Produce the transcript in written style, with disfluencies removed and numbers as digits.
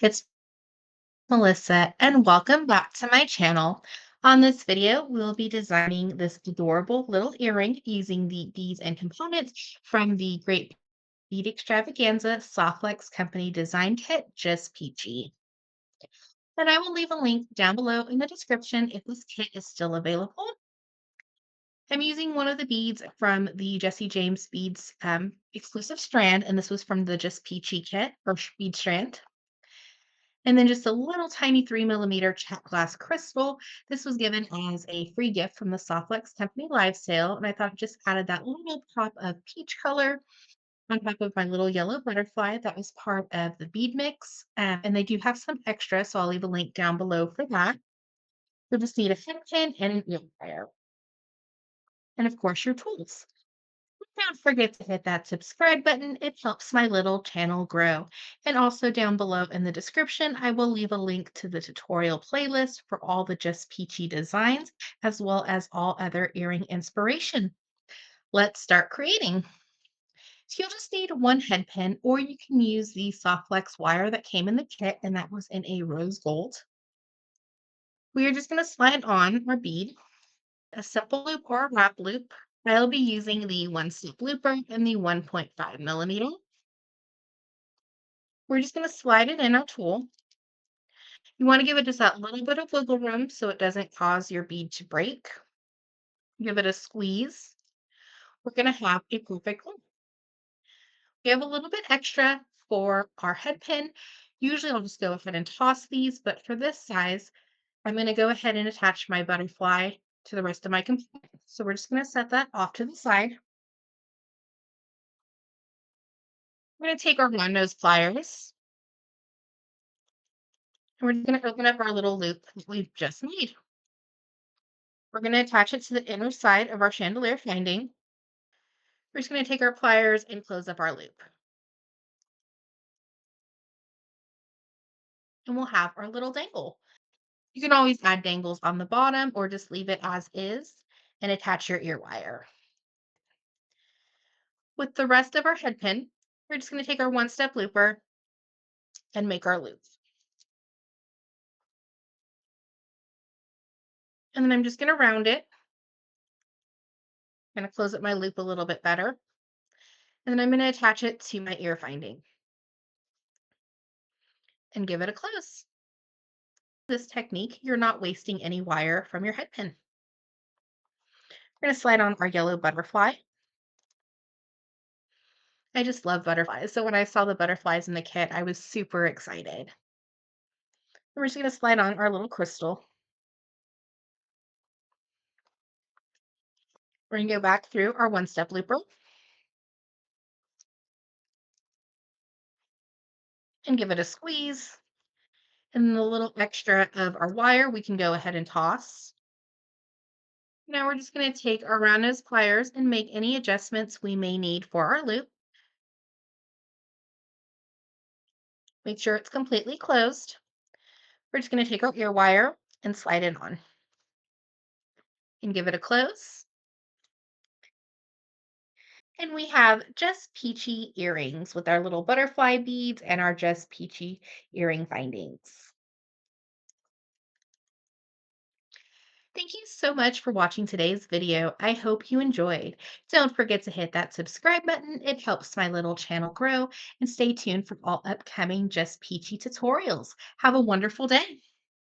It's Melissa, and welcome back to my channel. On this video, we'll be designing this adorable little earring using the beads and components from the Great Bead Extravaganza Softlex Company Design Kit, Just Peachy. And I will leave a link down below in the description if this kit is still available. I'm using one of the beads from the Jesse James Beads exclusive strand, and this was from the Just Peachy kit or bead strand. And then just a little tiny 3 millimeter check glass crystal. This was given as a free gift from the Softlex Company live sale. And I thought it just added that little pop of peach color on top of my little yellow butterfly that was part of the bead mix. And they do have some extra, so I'll leave a link down below for that. You'll just need a head pin and an eel wire. And of course, your tools. Don't forget to hit that subscribe button. It helps my little channel grow. And also down below in the description, I will leave a link to the tutorial playlist for all the Just Peachy designs, as well as all other earring inspiration. Let's start creating. So you'll just need one head pin, or you can use the soft flex wire that came in the kit, and that was in a rose gold. We are just going to slide on our bead, a simple loop or a wrap loop. I'll be using the 1-step looper and the 1.5 millimeter. We're just going to slide it in our tool. You want to give it just that little bit of wiggle room so it doesn't cause your bead to break. Give it a squeeze. We're going to have a perfect loop. We have a little bit extra for our head pin. Usually I'll just go ahead and toss these, but for this size, I'm going to go ahead and attach my butterfly to the rest of my components. So we're just going to set that off to the side. We're going to take our round nose pliers, and we're just going to open up our little loop that we've just made. We're going to attach it to the inner side of our chandelier finding. We're just going to take our pliers and close up our loop. And we'll have our little dangle. You can always add dangles on the bottom or just leave it as is and attach your ear wire. With the rest of our head pin, we're just going to take our 1-step looper and make our loop. And then I'm just going to round it. I'm going to close up my loop a little bit better. And then I'm going to attach it to my ear finding and give it a close. This technique, you're not wasting any wire from your head pin. We're going to slide on our yellow butterfly. I just love butterflies. So when I saw the butterflies in the kit, I was super excited. We're just going to slide on our little crystal. We're going to go back through our 1-step looper and give it a squeeze. And the little extra of our wire, we can go ahead and toss. Now we're just going to take our round nose pliers and make any adjustments we may need for our loop. Make sure it's completely closed. We're just going to take our ear wire and slide it on and give it a close. And we have Just Peachy earrings with our little butterfly beads and our Just Peachy earring findings. Thank you so much for watching today's video. I hope you enjoyed. Don't forget to hit that subscribe button. It helps my little channel grow. And stay tuned for all upcoming Just Peachy tutorials. Have a wonderful day.